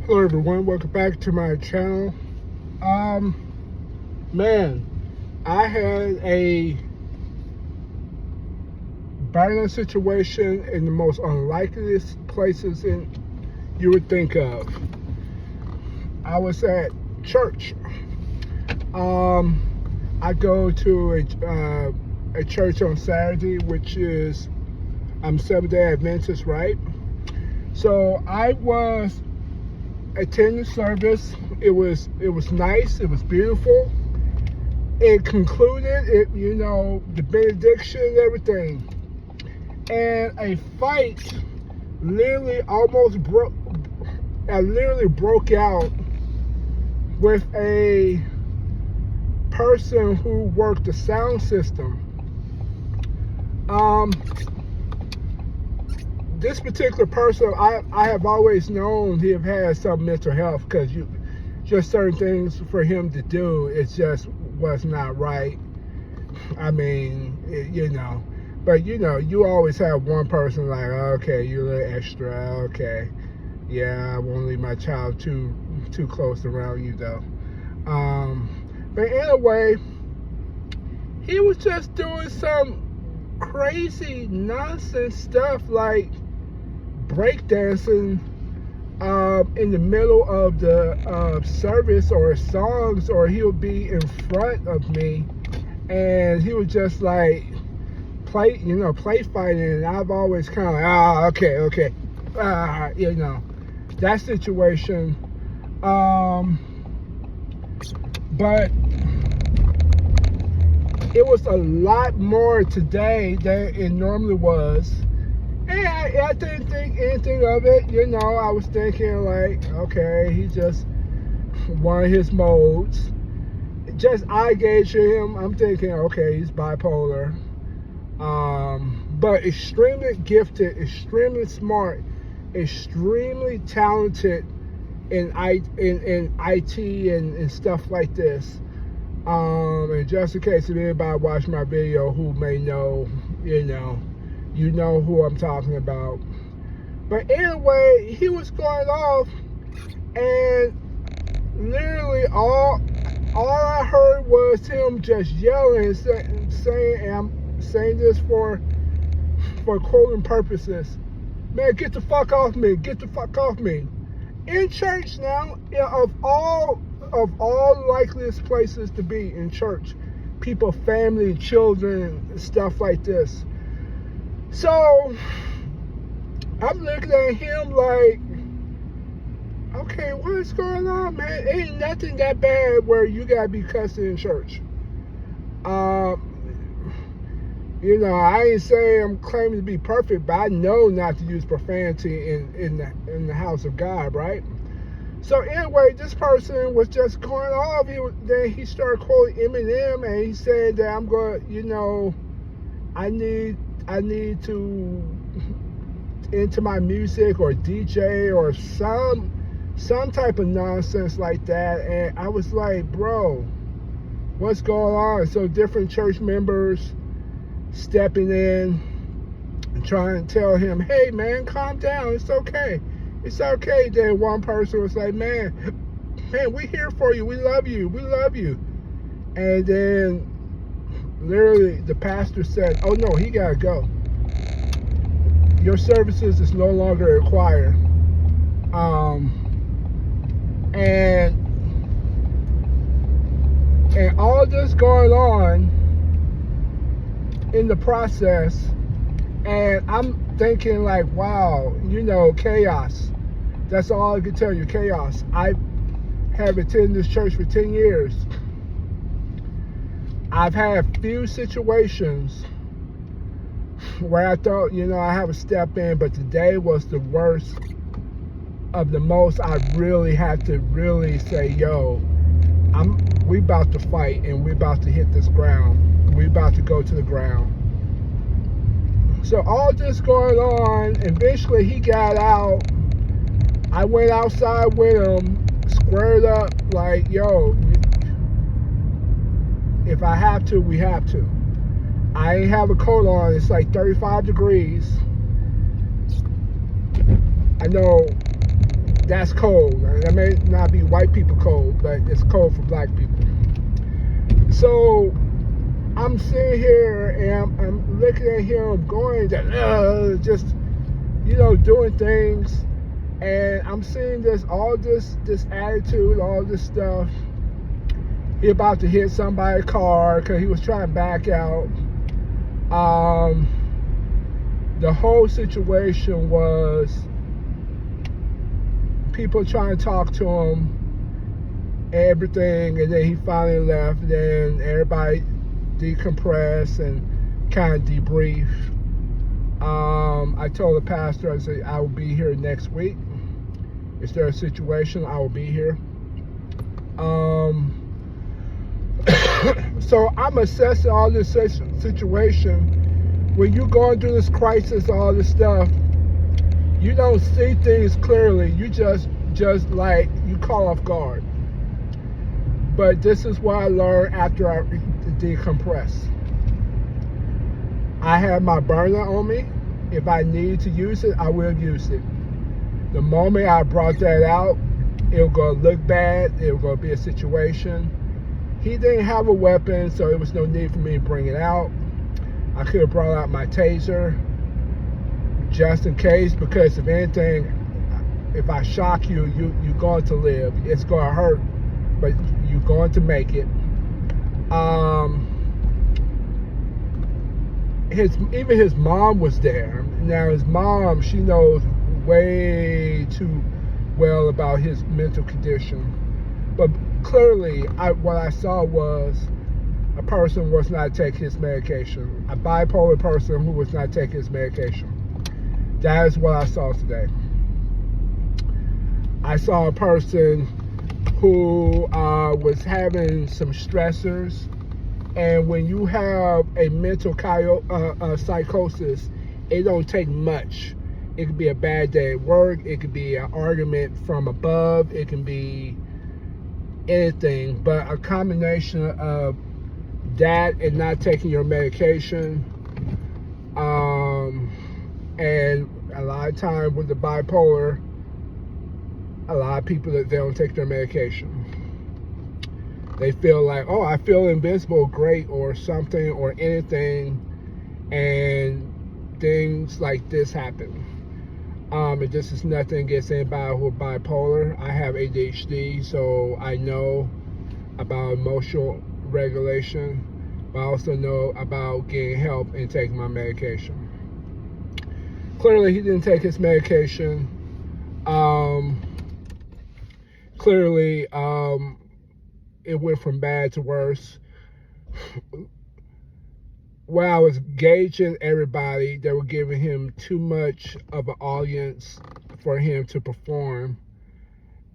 Hello everyone, welcome back to my channel. Man, I had a violent situation in the most unlikeliest places you would think of. I was at church. I go to a church on Saturday, which is I'm Seventh-day Adventist, right? So I was attending service. It was nice. It was beautiful. It concluded. The benediction, everything, and a fight literally broke out with a person who worked the sound system. This particular person, I have always known he have had some mental health, because just certain things for him to do, it just was not right. I mean, but you always have one person like, okay, you're a little extra, okay, yeah, I won't leave my child too close around you though. But anyway, he was just doing some crazy nonsense stuff like breakdancing in the middle of the service or songs, or he would be in front of me and he would just like play fighting, and I've always kind of like, okay, that situation. But it was a lot more today than it normally was. And I didn't think anything of it, I was thinking like, okay, he's just one of his modes. Just eye gauge him, I'm thinking, okay, he's bipolar. But extremely gifted, extremely smart, extremely talented in IT and stuff like this. And just in case if anybody watched my video who may know, you know who I'm talking about. But anyway, he was going off, and literally all I heard was him just yelling, saying, and I'm saying this for quoting purposes, man, get the fuck off me, get the fuck off me. In church now, of all likeliest places to be, in church, people, family, children, stuff like this. So I'm looking at him like, okay, what's going on, man? Ain't nothing that bad where you gotta be cussing in church. I ain't saying I'm claiming to be perfect, but I know not to use profanity in the house of God, right? So anyway, this person was just going off. Then he started quoting Eminem, and he said that I'm going, I need to into my music or DJ or some type of nonsense like that. And I was like, bro, what's going on? So different church members stepping in and trying to tell him, hey man, calm down, it's okay. Then one person was like, man, we're here for you, we love you. And then literally the pastor said, oh no, he gotta go. Your services is no longer required. And all this going on in the process, and I'm thinking like, wow, chaos. That's all I can tell you, chaos. I have attended this church for 10 years. I've had few situations where I thought, I have a step in, but today was the worst of the most. I really had to really say, yo, we about to fight, and we about to hit this ground. We about to go to the ground. So all this going on, eventually he got out. I went outside with him, squared up, like, yo, if I have to, we have to. I ain't have a coat on. It's like 35 degrees. I know That's cold. That may not be white people cold, but it's cold for black people. So I'm sitting here and I'm looking at him going just, doing things. And I'm seeing all this attitude, all this stuff. He about to hit somebody's car because he was trying to back out. The whole situation was people trying to talk to him, everything, and then he finally left. Then everybody decompressed and kind of debrief. I told the pastor, I said, I will be here next week. Is there a situation? I will be here. So I'm assessing all this situation. When you're going through this crisis, all this stuff, you don't see things clearly. You just like, you caught off guard. But this is what I learned after I decompress. I have my burner on me. If I need to use it, I will use it. The moment I brought that out, it was going to look bad. It was going to be a situation. He didn't have a weapon, so there was no need for me to bring it out. I could have brought out my taser just in case, because if anything, if I shock you, you're going to live. It's going to hurt, but you're going to make it. Even his mom was there. Now his mom, she knows way too well about his mental condition. But clearly, what I saw was a person was not taking his medication. A bipolar person who was not taking his medication. That is what I saw today. I saw a person who was having some stressors. And when you have a mental psychosis, it don't take much. It could be a bad day at work. It could be an argument from above. It can be anything. But a combination of that and not taking your medication, and a lot of time with the bipolar, a lot of people that they don't take their medication. They feel like, oh, I feel invincible, great, or something, or anything, and things like this happen. And this is nothing against anybody who is bipolar. I have ADHD, so I know about emotional regulation, but I also know about getting help and taking my medication. Clearly, he didn't take his medication. Clearly, it went from bad to worse. When I was gauging everybody, they were giving him too much of an audience for him to perform.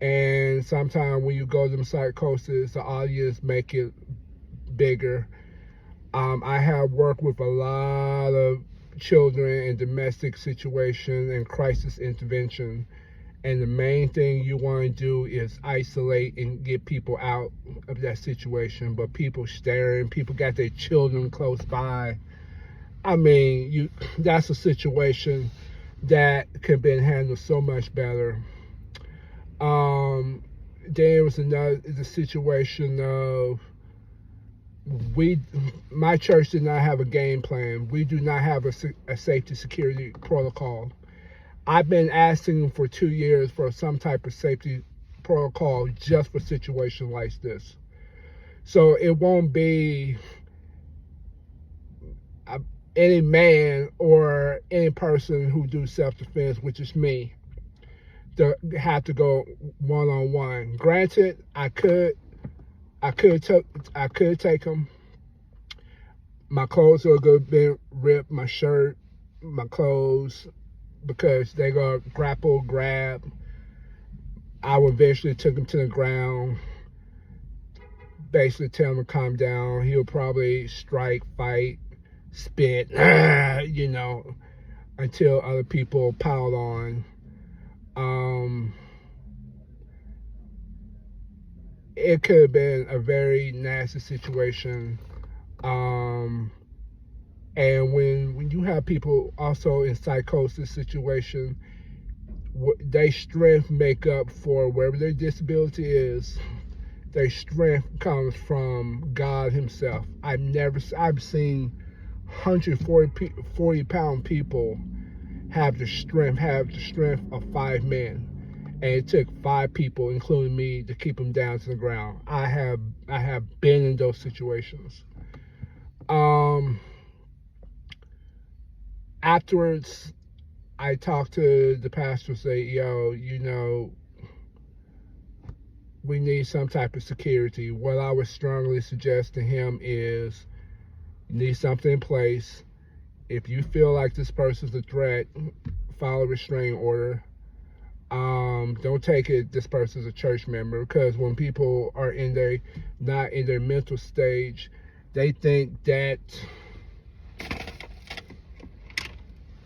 And sometimes when you go to psychosis, the audience make it bigger. I have worked with a lot of children in domestic situation and crisis intervention. And the main thing you want to do is isolate and get people out of that situation. But people staring, people got their children close by. I mean, that's a situation that could have been handled so much better. There was the situation of my church did not have a game plan. We do not have a safety security protocol. I've been asking for 2 years for some type of safety protocol just for situations like this. So it won't be any man or any person who do self-defense, which is me, to have to go one-on-one. Granted, I could take them. My clothes are going to be ripped, my shirt, my clothes, because they're going to grab. I will eventually take him to the ground, basically tell him to calm down. He'll probably strike, fight, spit, until other people pile on. It could have been a very nasty situation. And when you have people also in psychosis situation, their strength make up for wherever their disability is. Their strength comes from God Himself. I've seen 140-pound people have the strength of 5 men, and it took 5 people, including me, to keep them down to the ground. I have been in those situations. Afterwards, I talked to the pastor, say, yo, we need some type of security. What I would strongly suggest to him is you need something in place. If you feel like this person's a threat, file a restraining order. Don't take it this person's a church member, because when people are not in their mental stage, they think that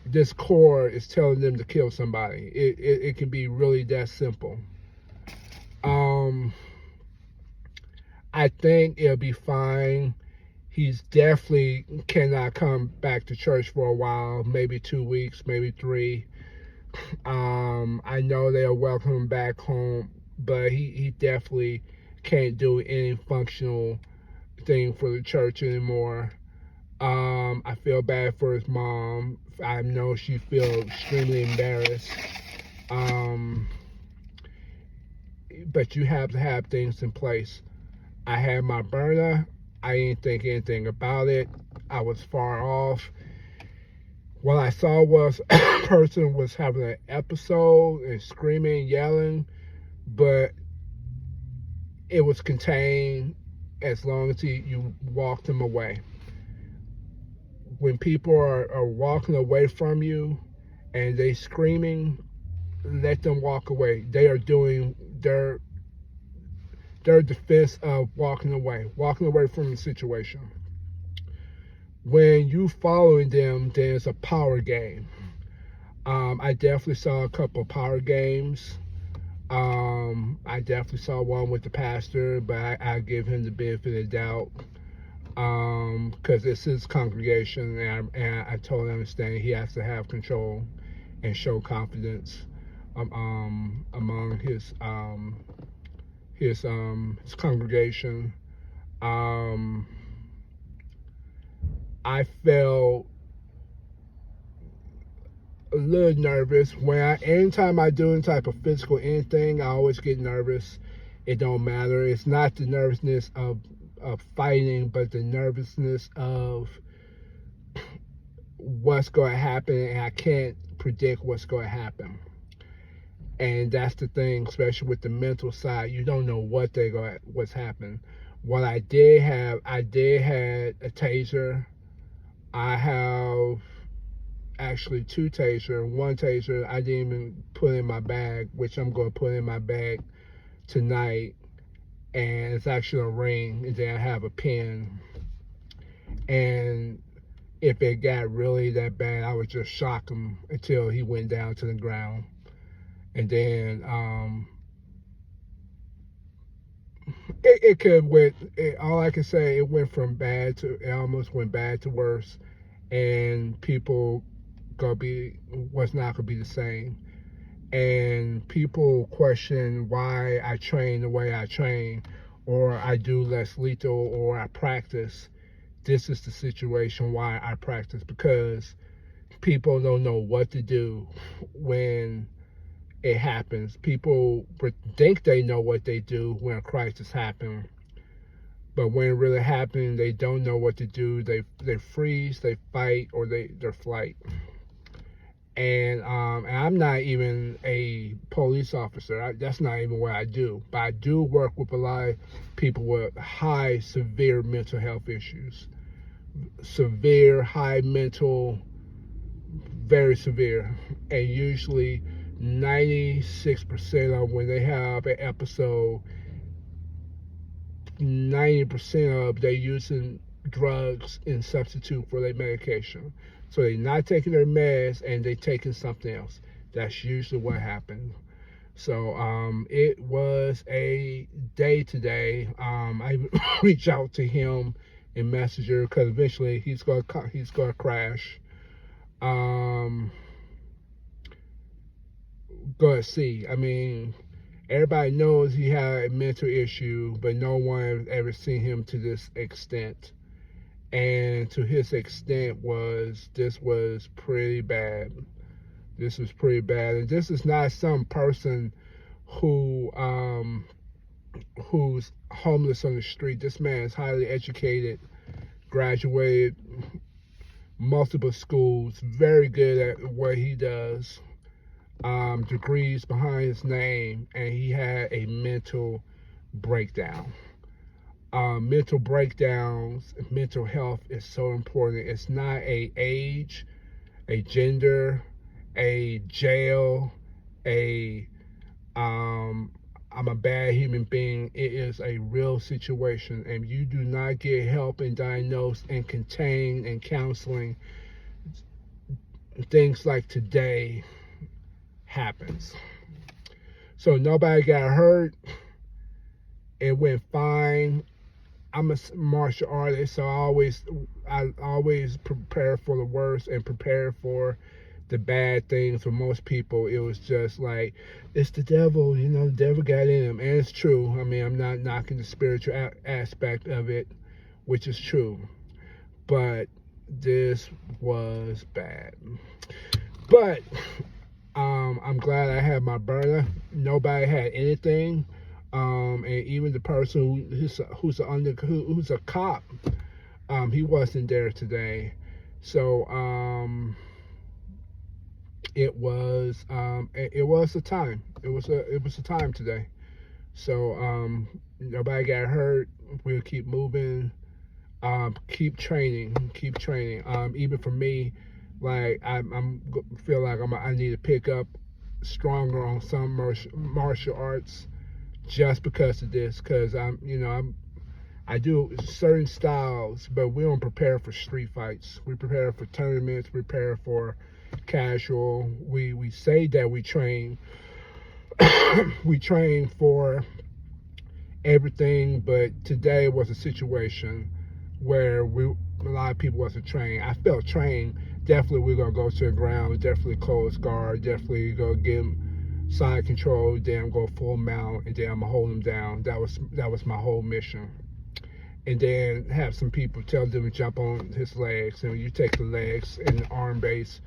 this cord is telling them to kill somebody. It can be really that simple. I think it'll be fine. He's definitely cannot come back to church for a while, maybe 2 weeks, maybe 3. I know they'll welcome him back home, but he definitely can't do any functional thing for the church anymore. I feel bad for his mom. I know she feels extremely embarrassed. But you have to have things in place. I had my burner. I didn't think anything about it. I was far off. What I saw was a person was having an episode and screaming, yelling, but it was contained as long as you walked them away. When people are walking away from you and they screaming, let them walk away. They are doing their defense of walking away from the situation. When you following them, then it's a power game. I definitely saw a couple power games. I definitely saw one with the pastor, but I give him the benefit of the doubt, because it's his congregation, and I totally understand he has to have control and show confidence among his congregation. I felt a little nervous anytime I do any type of physical anything. I always get nervous. It don't matter. It's not the nervousness of fighting, but the nervousness of what's going to happen, and I can't predict what's going to happen. And that's the thing, especially with the mental side. You don't know what's happening. What I did have a taser. I have actually 2 tasers. One taser I didn't even put in my bag, which I'm going to put in my bag tonight. And it's actually a ring, and then I have a pin. And if it got really that bad, I would just shock him until he went down to the ground. And then all I can say, it went from bad to, it almost went bad to worse, and people was not gonna be the same. And people question why I train the way I train, or I do less lethal, or I practice. This is the situation why I practice, because people don't know what to do when it happens. People think they know what they do when a crisis happens, but when it really happens, they don't know what to do. They freeze, they fight, or they're flight. And I'm not even a police officer. That's not even what I do. But I do work with a lot of people with severe mental health issues. Severe, high mental, very severe. And usually 96% of when they have an episode, 90% of they're using drugs in substitute for their medication. So they're not taking their meds and they're taking something else. That's usually what happens. So it was a day today. I reached out to him in Messenger, because eventually he's gonna crash. go and see. I mean, everybody knows he had a mental issue, but no one has ever seen him to this extent. And to his extent this was pretty bad. This was pretty bad. And this is not some person who who's homeless on the street. This man is highly educated, graduated multiple schools, very good at what he does, degrees behind his name, and he had a mental breakdown. Mental breakdowns, mental health is so important. It's not a age, a gender, a jail, a I'm a bad human being. It is a real situation, and you do not get help and diagnosed and contained and counseling, things like today happens. So nobody got hurt. It went fine. I'm a martial artist, so I always prepare for the worst and prepare for the bad things. For most people, it was just like, it's the devil, the devil got in him. And it's true. I mean, I'm not knocking the spiritual aspect of it, which is true. But this was bad. But I'm glad I had my burner. Nobody had anything. And even the person who's a cop, he wasn't there today. So it was a time. It was a time today. So nobody got hurt. We'll keep moving. Keep training. Even for me, like I feel like I need to pick up stronger on some martial arts, just because of this. Because I do certain styles, but we don't prepare for street fights. We prepare for tournaments. We prepare for casual. We say that we train. We train for everything, but today was a situation where a lot of people wasn't trained. I felt trained. Definitely we're gonna go to the ground, definitely close guard, definitely go get him side control, then I'm go full mount, and then I'm gonna hold him down. That was my whole mission. And then have some people tell them to jump on his legs, and when you take the legs and the arm base,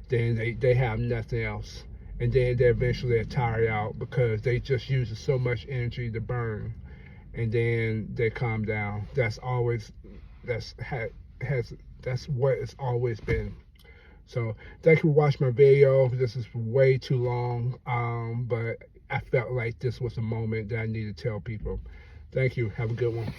then they have nothing else. And then they eventually are tired out because they just using so much energy to burn, and then they calm down. That's what it's always been. So thank you for watching my video. This is way too long, but I felt like this was a moment that I needed to tell people. Thank you. Have a good one.